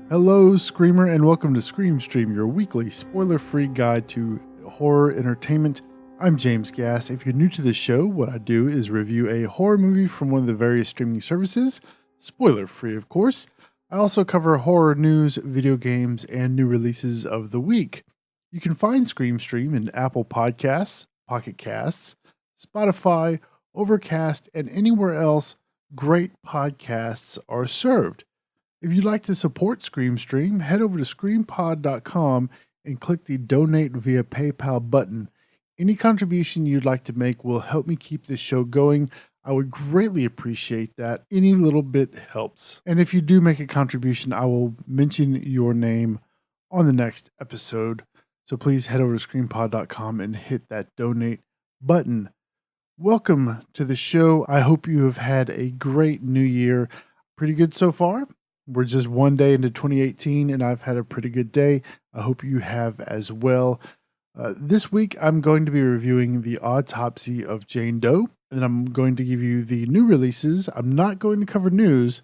Hello, Screamer, and welcome to Scream Stream, your weekly spoiler-free guide to horror entertainment. I'm James Gass. If you're new to the show, what I do is review a horror movie from one of the various streaming services, spoiler-free, of course. I also cover horror news, video games, and new releases of the week. You can find Scream Stream in Apple Podcasts, Pocket Casts, Spotify, Overcast, and anywhere else great podcasts are served. If you'd like to support Scream Stream, head over to screampod.com and click the donate via PayPal button. Any contribution you'd like to make will help me keep this show going. I would greatly appreciate that. Any little bit helps. And if you do make a contribution, I will mention your name on the next episode. So please head over to screampod.com and hit that donate button. Welcome to the show. I hope you have had a great new year. Pretty good so far. We're just one day into 2018, and I've had a pretty good day. I hope you have as well. This week, I'm going to be reviewing the Autopsy of Jane Doe, and I'm going to give you the new releases. I'm not going to cover news,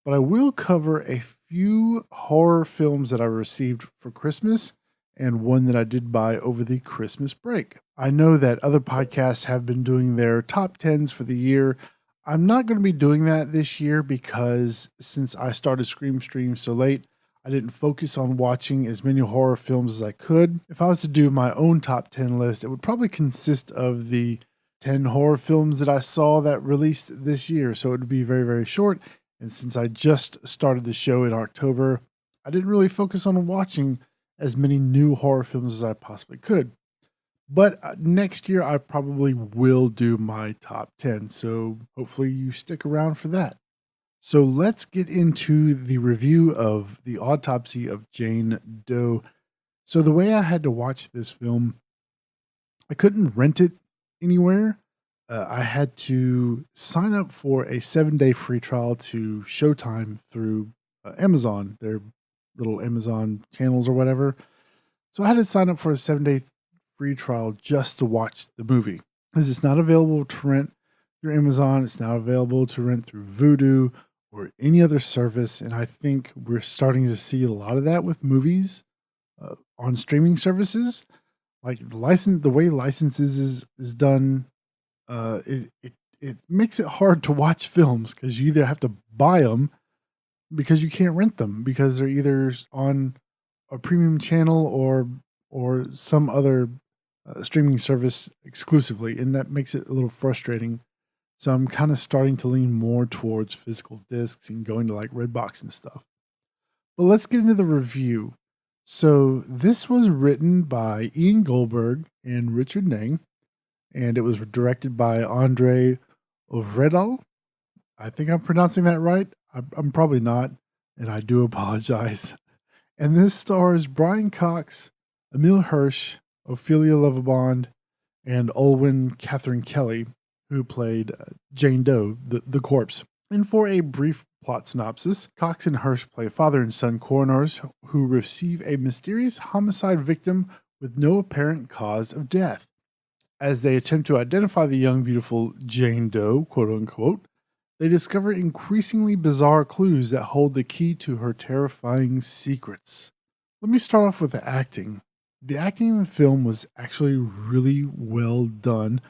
but I will cover a few horror films that I received for Christmas and one that I did buy over the Christmas break. I know that other podcasts have been doing their top 10s for the year. I'm not going to be doing that this year because since I started Scream Stream so late, I didn't focus on watching as many horror films as I could. If I was to do my own top 10 list, it would probably consist of the 10 horror films that I saw that released this year. So it would be very, very short. And since I just started the show in October, I didn't really focus on watching as many new horror films as I possibly could. But next year, I probably will do my top 10. So hopefully you stick around for that. So let's get into the review of the Autopsy of Jane Doe. So the way I had to watch this film, I couldn't rent it anywhere. I had to sign up for a 7-day free trial to Showtime through Amazon, their little Amazon channels or whatever. So I had to sign up for a 7-day free trial just to watch the movie, because it's not available to rent through Amazon. It's not available to rent through Vudu or any other service. And I think we're starting to see a lot of that with movies on streaming services. Like the way licenses is done, it makes it hard to watch films because you either have to buy them because you can't rent them because they're either on a premium channel or some other streaming service exclusively, and that makes it a little frustrating. So I'm kind of starting to lean more towards physical discs and going to like Redbox and stuff. But let's get into the review. So this was written by Ian Goldberg and Richard Naing, and it was directed by Ovredal. I think I'm pronouncing that right. I'm probably not, and I do apologize. And this stars Brian Cox, Emile Hirsch, Ophelia Lovibond, and Olwen Catherine Kelly, who played Jane Doe, the corpse. And for a brief plot synopsis, Cox and Hirsch play father and son coroners who receive a mysterious homicide victim with no apparent cause of death. As they attempt to identify the young, beautiful Jane Doe, quote unquote, they discover increasingly bizarre clues that hold the key to her terrifying secrets. Let me start off with the acting. The acting in the film was actually really well done.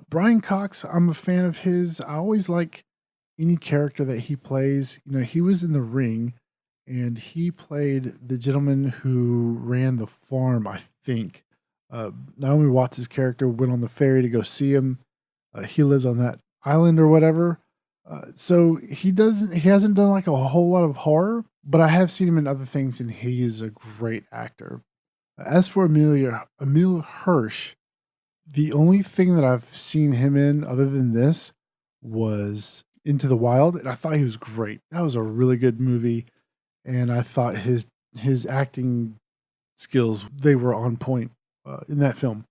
Brian Cox, I'm a fan of his. I always like any character that he plays. You know, he was in The Ring, and he played the gentleman who ran the farm, I think. Naomi Watts' character went on the ferry to go see him. He lived on that island or whatever. So he hasn't done like a whole lot of horror, but I have seen him in other things, and he is a great actor. As for Emile Hirsch, the only thing that I've seen him in other than this was Into the Wild, and I thought he was great. That was a really good movie, and I thought his acting skills, they were on point in that film.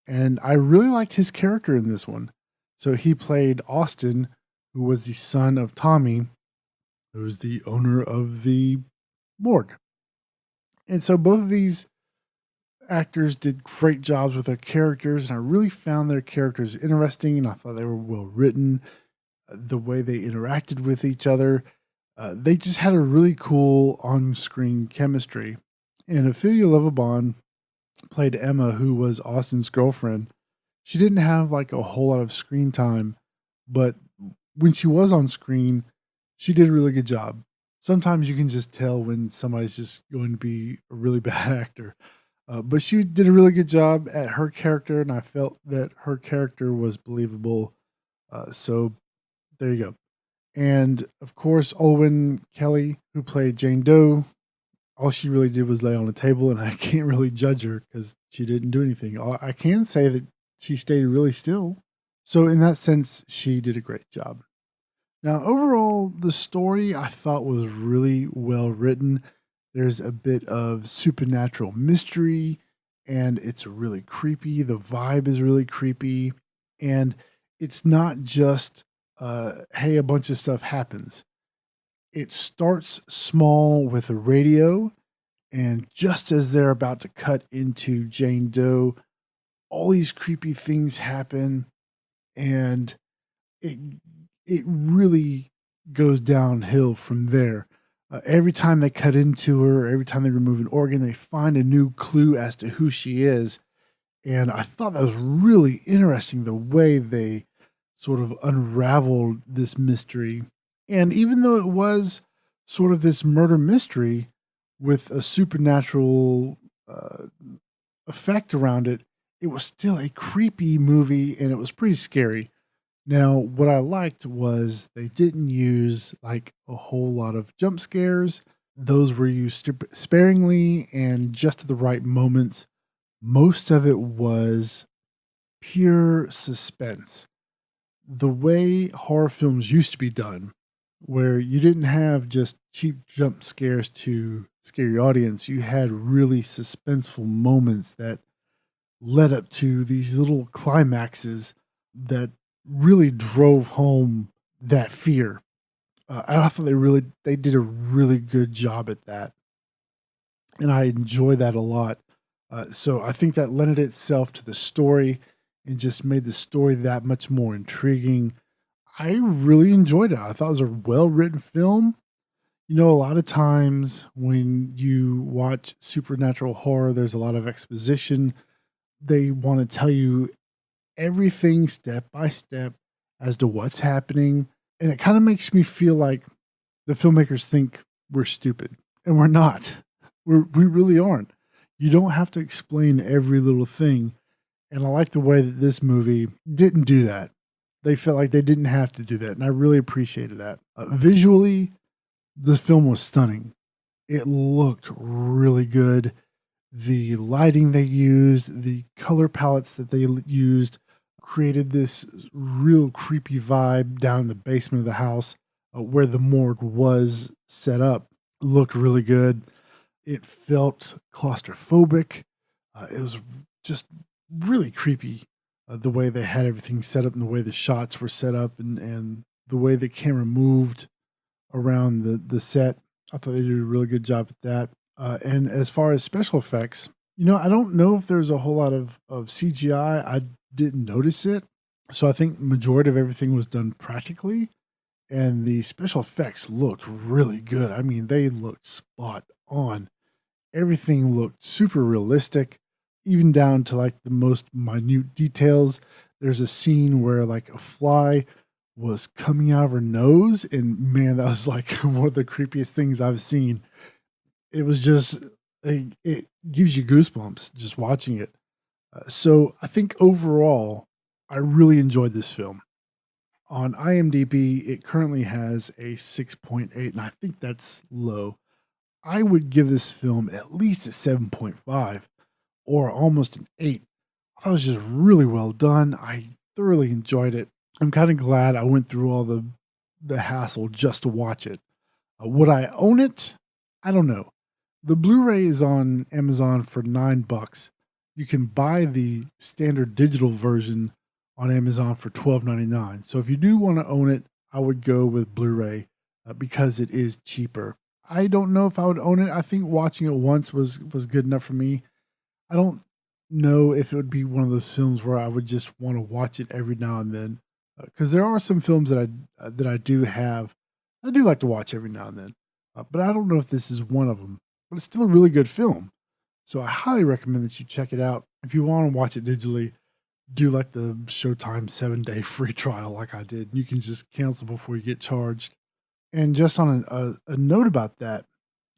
And I really liked his character in this one. So he played Austin, who was the son of Tommy, who was the owner of the morgue. And so both of these actors did great jobs with their characters, and I really found their characters interesting, and I thought they were well written. The way they interacted with each other, They just had a really cool on-screen chemistry. And Ophelia Lovibond played Emma, who was Austin's girlfriend. She didn't have like a whole lot of screen time, but when she was on screen, she did a really good job. Sometimes you can just tell when somebody's just going to be a really bad actor. But she did a really good job at her character, and I felt that her character was believable. So there you go. And of course, Olwen Kelly, who played Jane Doe, all she really did was lay on the table, and I can't really judge her because she didn't do anything. I can say that she stayed really still. So in that sense, she did a great job. Now, overall, the story I thought was really well written. There's a bit of supernatural mystery, and it's really creepy. The vibe is really creepy, and it's not just, hey, a bunch of stuff happens. It starts small with a radio, and just as they're about to cut into Jane Doe, all these creepy things happen, and it it really goes downhill from there. Every time they cut into her, every time they remove an organ, they find a new clue as to who she is. And I thought that was really interesting the way they sort of unraveled this mystery. And even though it was sort of this murder mystery with a supernatural effect around it, it was still a creepy movie and it was pretty scary. Now, what I liked was they didn't use like a whole lot of jump scares. Those were used sparingly and just at the right moments. Most of it was pure suspense. The way horror films used to be done, where you didn't have just cheap jump scares to scare your audience, you had really suspenseful moments that led up to these little climaxes that really drove home that fear. I thought they did a really good job at that, and I enjoy that a lot. So I think that lended itself to the story and just made the story that much more intriguing. I really enjoyed it. I thought it was a well written film. You know, a lot of times when you watch supernatural horror, there's a lot of exposition. They want to tell you everything step by step as to what's happening. And it kind of makes me feel like the filmmakers think we're stupid, and we're not. We really aren't. You don't have to explain every little thing. And I like the way that this movie didn't do that. They felt like they didn't have to do that. And I really appreciated that. Visually, the film was stunning. It looked really good. The lighting they used, the color palettes that they used, created this real creepy vibe down in the basement of the house where the morgue was set up. Looked really good. It felt claustrophobic. It was just really creepy the way they had everything set up and the way the shots were set up and the way the camera moved around the set. I thought they did a really good job at that. And as far as special effects, you know, I don't know if there's a whole lot of CGI. I didn't notice it. So I think the majority of everything was done practically. And the special effects looked really good. I mean, they looked spot on. Everything looked super realistic, even down to like the most minute details. There's a scene where like a fly was coming out of her nose, and man, that was like one of the creepiest things I've seen. It was just, it gives you goosebumps just watching it. So I think overall, I really enjoyed this film. On IMDb, it currently has a 6.8, and I think that's low. I would give this film at least a 7.5 or almost an 8. I thought it was just really well done. I thoroughly enjoyed it. I'm kind of glad I went through all the hassle just to watch it. Would I own it? I don't know. The Blu-ray is on Amazon for $9. You can buy the standard digital version on Amazon for $12.99. So if you do want to own it, I would go with Blu-ray because it is cheaper. I don't know if I would own it. I think watching it once was good enough for me. I don't know if it would be one of those films where I would just want to watch it every now and then, because there are some films that I do have I do like to watch every now and then, but I don't know if this is one of them. But it's still a really good film, so I highly recommend that you check it out. If you want to watch it digitally, do like the Showtime 7-day free trial like I did. You can just cancel before you get charged. And just on a note about that,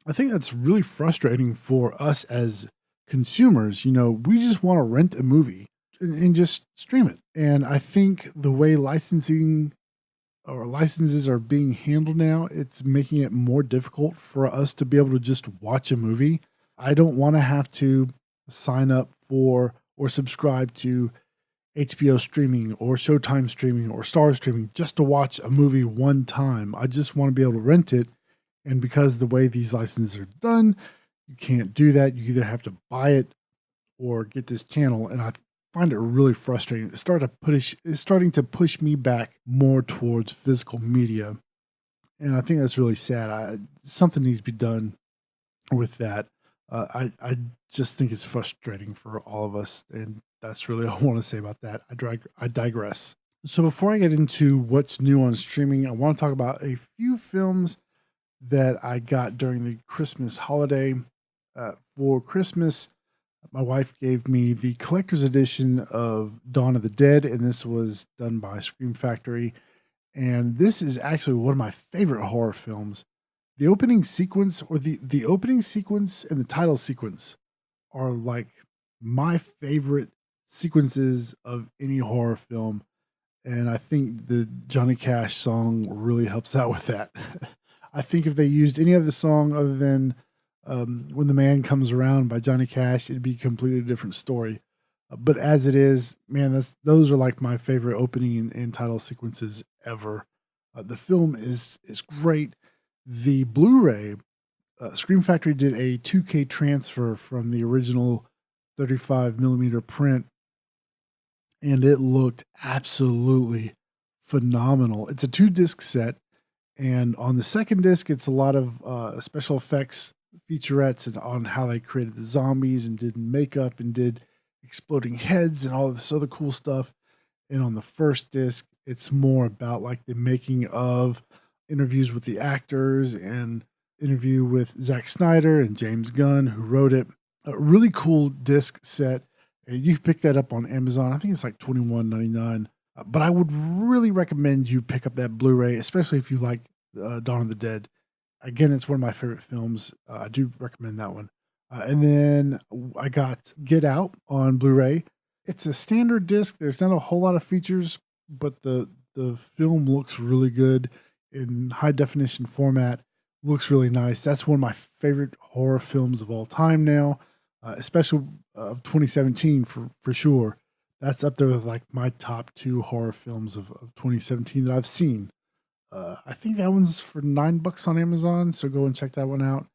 I think that's really frustrating for us as consumers. We just want to rent a movie and just stream it. And I think the way licensing or licenses are being handled now, it's making it more difficult for us to be able to just watch a movie. I don't want to have to sign up for or subscribe to HBO streaming or Showtime streaming or Star streaming just to watch a movie one time. I just want to be able to rent it. And because the way these licenses are done, you can't do that. You either have to buy it or get this channel. And I find it really frustrating. It's starting to push me back more towards physical media. And I think that's really sad. Something needs to be done with that. I just think it's frustrating for all of us. And that's really all I want to say about that. I digress. So before I get into what's new on streaming, I want to talk about a few films that I got during the Christmas holiday. For Christmas, my wife gave me the collector's edition of Dawn of the Dead, and this was done by Scream Factory. And this is actually one of my favorite horror films. The opening sequence, or the opening sequence and the title sequence, are like my favorite sequences of any horror film. And I think the Johnny Cash song really helps out with that. I think if they used any other song other than When the Man Comes Around by Johnny Cash, it'd be a completely different story. But as it is, man, those are like my favorite opening and title sequences ever. The film is great. The Blu-ray, Scream Factory did a 2K transfer from the original 35 millimeter print, and it looked absolutely phenomenal. It's a 2-disc set, and on the second disc, it's a lot of special effects featurettes and on how they created the zombies and did makeup and did exploding heads and all this other cool stuff. And on the first disc, it's more about like the making of, interviews with the actors, and interview with Zack Snyder and James Gunn, who wrote it. A really cool disc set. You can pick that up on Amazon. I think it's like $21.99. But I would really recommend you pick up that Blu-ray, especially if you like Dawn of the Dead. Again, it's one of my favorite films. I do recommend that one. And then I got Get Out on Blu-ray. It's a standard disc. There's not a whole lot of features, but the film looks really good in high definition format. Looks really nice. That's one of my favorite horror films of all time now, especially of 2017 for sure. That's up there with like my top 2 horror films of 2017 that I've seen. I think that one's for $9 on Amazon, so go and check that one out.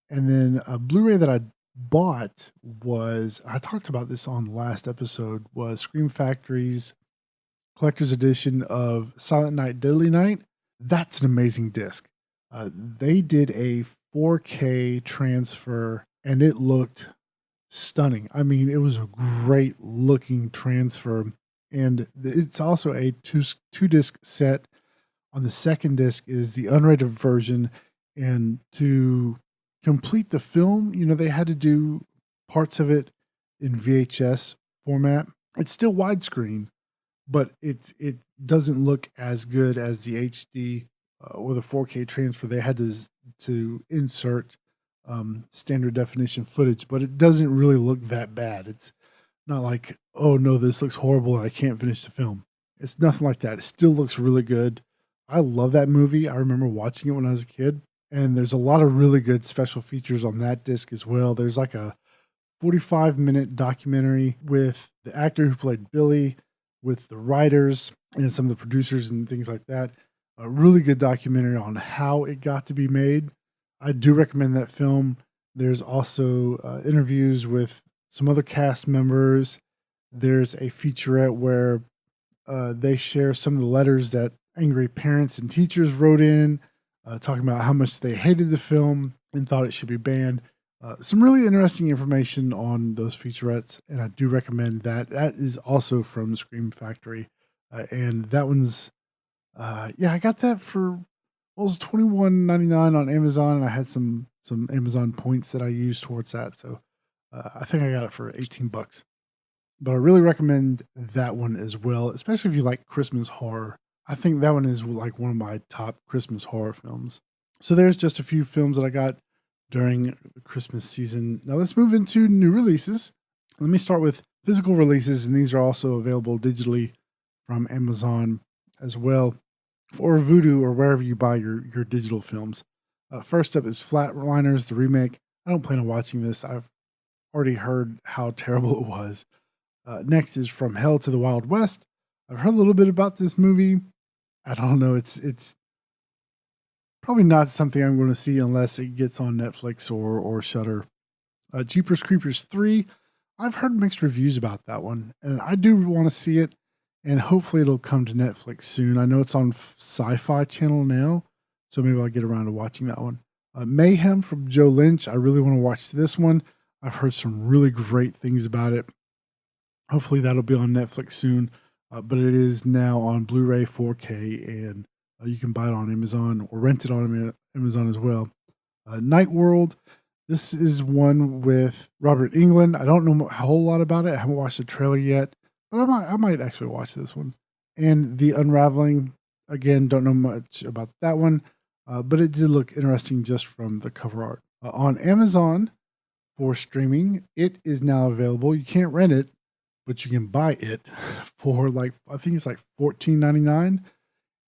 And then a Blu-ray that I bought was, I talked about this on the last episode, was Scream Factory's collector's edition of Silent Night, Deadly Night. That's an amazing disc. They did a 4K transfer, and it looked stunning. I mean, it was a great looking transfer, and it's also a two disc set. On the second disc is the unrated version, and to complete the film, they had to do parts of it in VHS format. It's still widescreen, but it doesn't look as good as the HD or the 4K transfer. They had to insert standard definition footage, but it doesn't really look that bad. It's not like, oh no, this looks horrible and I can't finish the film. It's nothing like that. It still looks really good. I love that movie. I remember watching it when I was a kid, and there's a lot of really good special features on that disc as well. There's like a 45-minute documentary with the actor who played Billy, with the writers and some of the producers and things like that. A really good documentary on how it got to be made. I do recommend that film. There's also interviews with some other cast members. There's a featurette where they share some of the letters that angry parents and teachers wrote in, talking about how much they hated the film and thought it should be banned. Some really interesting information on those featurettes, and I do recommend that. That is also from Scream Factory, and that one's, I got that for Well, it's $21.99 on Amazon, and I had some Amazon points that I used towards that. So I think I got it for $18. But I really recommend that one as well, especially if you like Christmas horror. I think that one is like one of my top Christmas horror films. So there's just a few films that I got during the Christmas season. Now let's move into new releases. Let me start with physical releases, and these are also available digitally from Amazon as well, or Vudu, or wherever you buy your digital films. First up is Flatliners, the remake. I don't plan on watching this. I've already heard how terrible it was. Next is From Hell to the Wild West. I've heard a little bit about this movie. I don't know. It's probably not something I'm going to see unless it gets on Netflix or Shudder. Jeepers Creepers 3. I've heard mixed reviews about that one, and I do want to see it, and hopefully it'll come to Netflix soon. I know it's on Sci-Fi Channel now, so maybe I'll get around to watching that one. Mayhem from Joe Lynch. I really want to watch this one. I've heard some really great things about it. Hopefully that'll be on Netflix soon, but it is now on Blu-ray 4K, and you can buy it on Amazon or rent it on Amazon as well. Nightworld. This is one with Robert Englund. I don't know a whole lot about it. I haven't watched the trailer yet, but I might actually watch this one. And The Unraveling. Again, don't know much about that one, but it did look interesting just from the cover art. On Amazon for streaming, it is now available. You can't rent it, but you can buy it for I think it's like $14.99.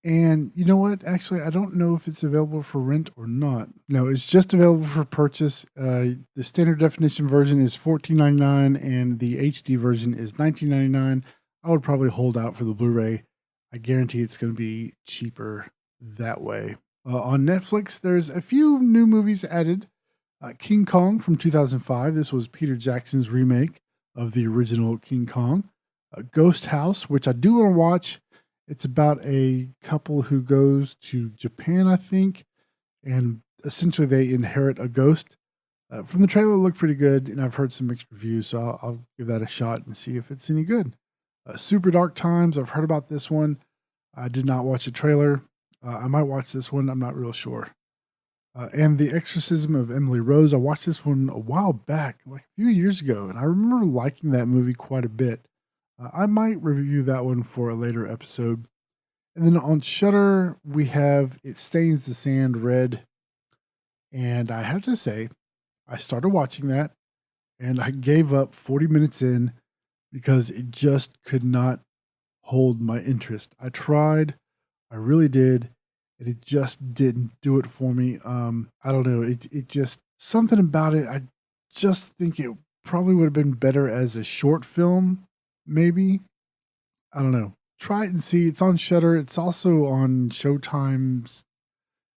And you know what? Actually, I don't know if it's available for rent or not. No, it's just available for purchase. The standard definition version is $14.99 and the HD version is $19.99. I would probably hold out for the Blu-ray. I guarantee it's going to be cheaper that way. On Netflix, there's a few new movies added. King Kong from 2005. This was Peter Jackson's remake of the original King Kong. Ghost House, which I do want to watch. It's about a couple who goes to Japan, I think, and essentially they inherit a ghost. From the trailer, it looked pretty good, and I've heard some mixed reviews, so I'll give that a shot and see if it's any good. Super Dark Times, I've heard about this one. I did not watch the trailer. I might watch this one. I'm not real sure. And The Exorcism of Emily Rose. I watched this one a while back, like a few years ago, and I remember liking that movie quite a bit. I might review that one for a later episode. And then on Shudder, we have It Stains the Sand Red. And I have to say, I started watching that, and I gave up 40 minutes in because it just could not hold my interest. I tried, I really did, and it just didn't do it for me. I don't know, it just, something about it, I just think it probably would have been better as a short film. Maybe. I don't know. Try it and see. It's on Shudder. It's also on Showtime's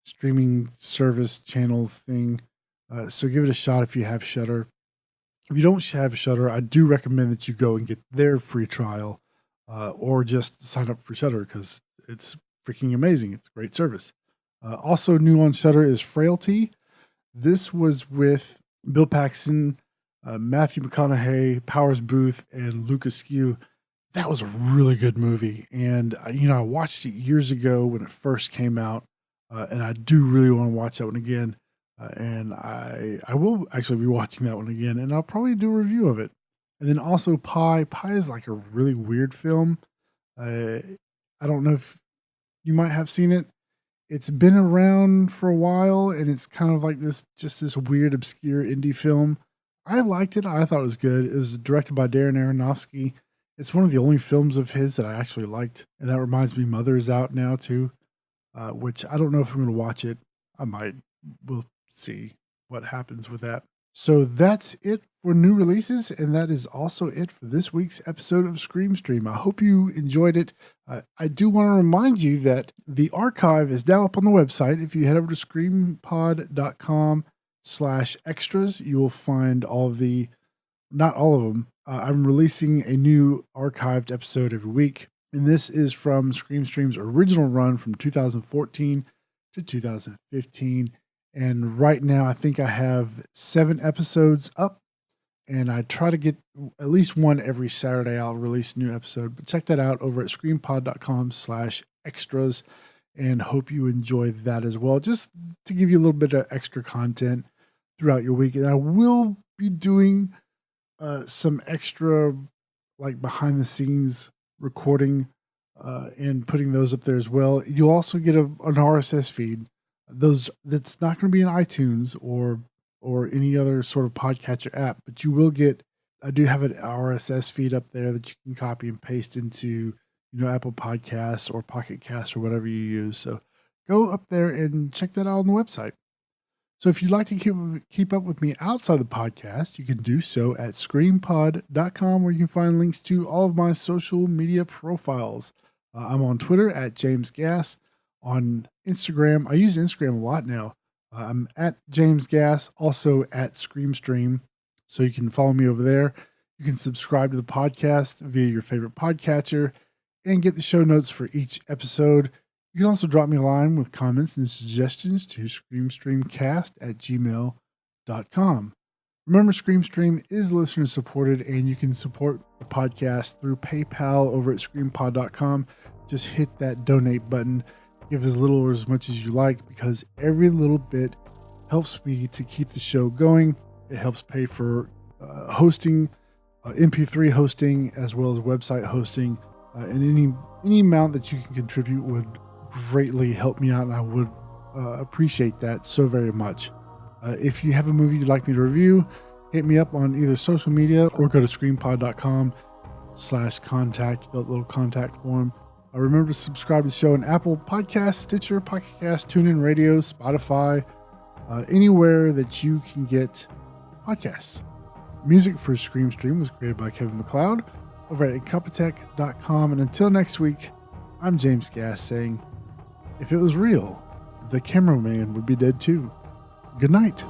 streaming service channel thing. So give it a shot if you have Shudder. If you don't have Shudder, I do recommend that you go and get their free trial, or just sign up for Shudder because it's freaking amazing. It's a great service. Also new on Shudder is Frailty. This was with Bill Paxton, Matthew McConaughey, Powers Booth, and Lucas Skew. That was a really good movie. And, I watched it years ago when it first came out. And I do really want to watch that one again. And I will actually be watching that one again. And I'll probably do a review of it. And then also Pi. Pi is like a really weird film. I don't know if you might have seen it. It's been around for a while. And it's kind of like this weird, obscure indie film. I liked it. I thought it was good. It was directed by Darren Aronofsky. It's one of the only films of his that I actually liked. And that reminds me, Mother is out now too, which I don't know if I'm going to watch it. I might. We'll see what happens with that. So that's it for new releases. And that is also it for this week's episode of Scream Stream. I hope you enjoyed it. I do want to remind you that the archive is now up on the website. If you head over to screampod.com/extras, you will find all of the, not all of them. I'm releasing a new archived episode every week. And this is from Scream Stream's original run from 2014 to 2015. And right now, I think I have 7 episodes up. And I try to get at least one every Saturday. I'll release a new episode. But check that out over at screampod.com/extras. and hope you enjoy that as well, just to give you a little bit of extra content throughout your week. And I will be doing some extra, like, behind the scenes recording and putting those up there as well. You'll also get an RSS feed. That's not going to be in iTunes or any other sort of podcatcher app, but you will get. I do have an RSS feed up there that you can copy and paste into, Apple Podcasts or Pocket Casts or whatever you use. So go up there and check that out on the website. So if you'd like to keep up with me outside the podcast, you can do so at screampod.com, where you can find links to all of my social media profiles. I'm on Twitter at James Gass. On Instagram, I use Instagram a lot now. I'm at James Gass, also at ScreamStream. So you can follow me over there. You can subscribe to the podcast via your favorite podcatcher and get the show notes for each episode. You can also drop me a line with comments and suggestions to screamstreamcast@gmail.com. Remember, ScreamStream is listener supported, and you can support the podcast through PayPal over at screampod.com. Just hit that donate button. Give as little or as much as you like, because every little bit helps me to keep the show going. It helps pay for hosting, MP3 hosting, as well as website hosting. And any amount that you can contribute would greatly help me out, and I would appreciate that so very much. If you have a movie you'd like me to review, hit me up on either social media or go to screampod.com/contact, that little contact form. Remember to subscribe to the show on Apple Podcasts, Stitcher, Pocket Cast, TuneIn Radio, Spotify, anywhere that you can get podcasts. Music for Scream Stream was created by Kevin MacLeod over at incompetech.com. And until next week, I'm James Gass saying, if it was real, the cameraman would be dead too. Good night.